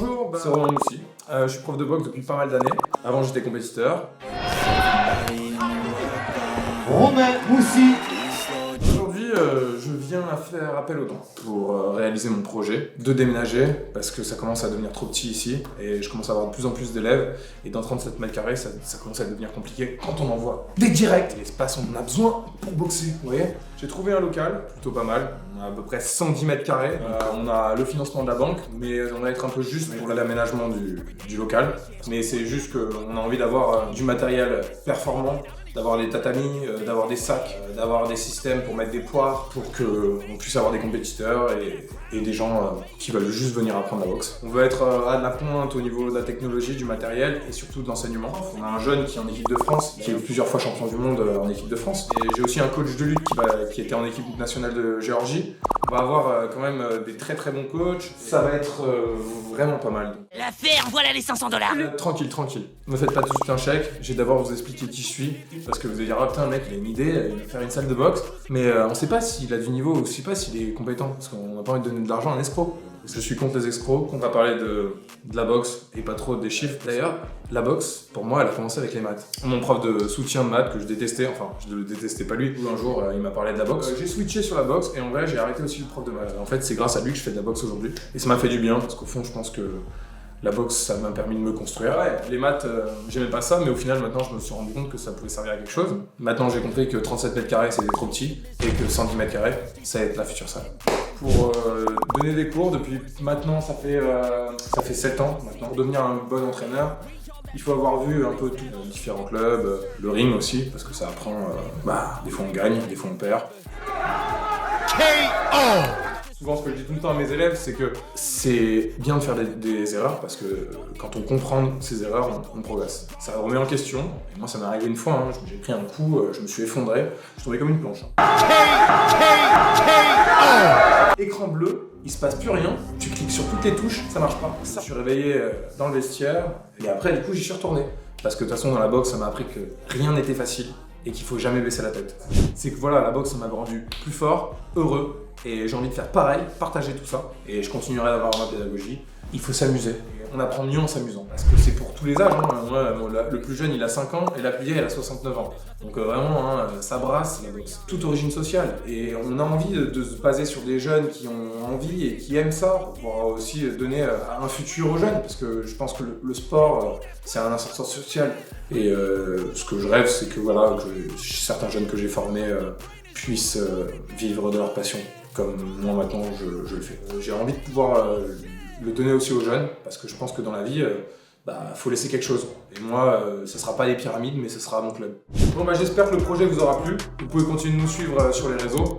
Bonjour, c'est Romain Moussi. Je suis prof de boxe depuis pas mal d'années. Avant, j'étais compétiteur. Romain Moussi. Aujourd'hui, je viens à faire appel aux dons pour réaliser mon projet de déménager parce que ça commence à devenir trop petit ici et je commence à avoir de plus en plus d'élèves et dans 37 mètres carrés, ça commence à devenir compliqué quand on envoie des directs. L'espace, on en a besoin pour boxer, vous voyez. J'ai trouvé un local, plutôt pas mal. On a à peu près 110 mètres carrés. On a le financement de la banque, mais on va être un peu juste pour l'aménagement du local. Mais c'est juste qu'on a envie d'avoir du matériel performant, d'avoir des tatamis, d'avoir des sacs, d'avoir des systèmes pour mettre des poires, pour qu'on puisse avoir des compétiteurs et des gens qui veulent juste venir apprendre la boxe. On veut être à la pointe au niveau de la technologie, du matériel et surtout de l'enseignement. On a un jeune qui est en équipe de France, qui est plusieurs fois champion du monde en équipe de France. Et j'ai aussi un coach de lutte qui était en équipe nationale de Géorgie. On va avoir quand même des très très bons coachs. Ça va être vraiment pas mal. L'affaire, voilà les 500 $. Tranquille. Ne me faites pas tout de suite un chèque. J'ai d'abord vous expliquer qui je suis. Parce que vous allez dire, ah putain, le mec, il a une idée, il va faire une salle de boxe. Mais on sait pas s'il a du niveau, on sait pas s'il est compétent. Parce qu'on n'a pas envie de donner de l'argent à un escroc. Je suis contre les escrocs. On va parler de la boxe et pas trop des chiffres. D'ailleurs, la boxe, pour moi, elle a commencé avec les maths. Mon prof de soutien de maths que je détestais, enfin, je ne le détestais pas lui. Un jour, il m'a parlé de la boxe. J'ai switché sur la boxe et en vrai, j'ai arrêté aussi le prof de maths. En fait, c'est grâce à lui que je fais de la boxe aujourd'hui. Et ça m'a fait du bien parce qu'au fond, je pense que la boxe, ça m'a permis de me construire. Ouais, les maths, j'aimais pas ça, mais au final, maintenant, je me suis rendu compte que ça pouvait servir à quelque chose. Maintenant, j'ai compris que 37 mètres carrés, c'était trop petit, et que 110 mètres carrés, ça va être la future salle. Pour donner des cours, depuis maintenant, ça fait 7 ans maintenant. Pour devenir un bon entraîneur, il faut avoir vu un peu tout, différents clubs, le ring aussi, parce que ça apprend, des fois on gagne, des fois on perd. KO. Souvent, ce que je dis tout le temps à mes élèves, c'est que c'est bien de faire des erreurs parce que quand on comprend ces erreurs, on progresse. Ça remet en question. Et moi, ça m'est arrivé une fois. J'ai pris un coup, je me suis effondré, je tombais comme une planche. Écran bleu, il se passe plus rien. Tu cliques sur toutes les touches, ça marche pas. Je suis réveillé dans le vestiaire et après, du coup, j'y suis retourné. Parce que de toute façon, dans la boxe, ça m'a appris que rien n'était facile et qu'il faut jamais baisser la tête. C'est que voilà, la boxe, ça m'a rendu plus fort, heureux. Et j'ai envie de faire pareil, partager tout ça. Et je continuerai d'avoir ma pédagogie. Il faut s'amuser. On apprend mieux en s'amusant. Parce que c'est pour tous les âges. Moi, le plus jeune, il a 5 ans et la plus vieille, elle a 69 ans. Donc vraiment, ça brasse la boxe. Toute origine sociale. Et on a envie de se baser sur des jeunes qui ont envie et qui aiment ça pour pouvoir aussi donner un futur aux jeunes. Parce que je pense que le sport, c'est un ascenseur social. Et ce que je rêve, c'est que voilà, certains jeunes que j'ai formés puissent vivre de leur passion. Comme moi maintenant je le fais. J'ai envie de pouvoir le donner aussi aux jeunes, parce que je pense que dans la vie, faut laisser quelque chose. Et moi, ce sera pas les pyramides, mais ce sera mon club. Bon j'espère que le projet vous aura plu. Vous pouvez continuer de nous suivre sur les réseaux,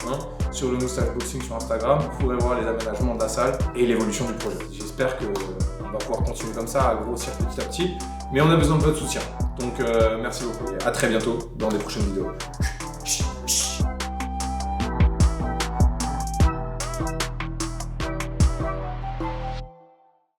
sur le Moustache Boxing sur Instagram. Vous pourrez voir les aménagements de la salle et l'évolution du projet. J'espère qu'on va pouvoir continuer comme ça, à grossir petit à petit. Mais on a besoin de votre soutien. Donc merci beaucoup et à très bientôt dans des prochaines vidéos.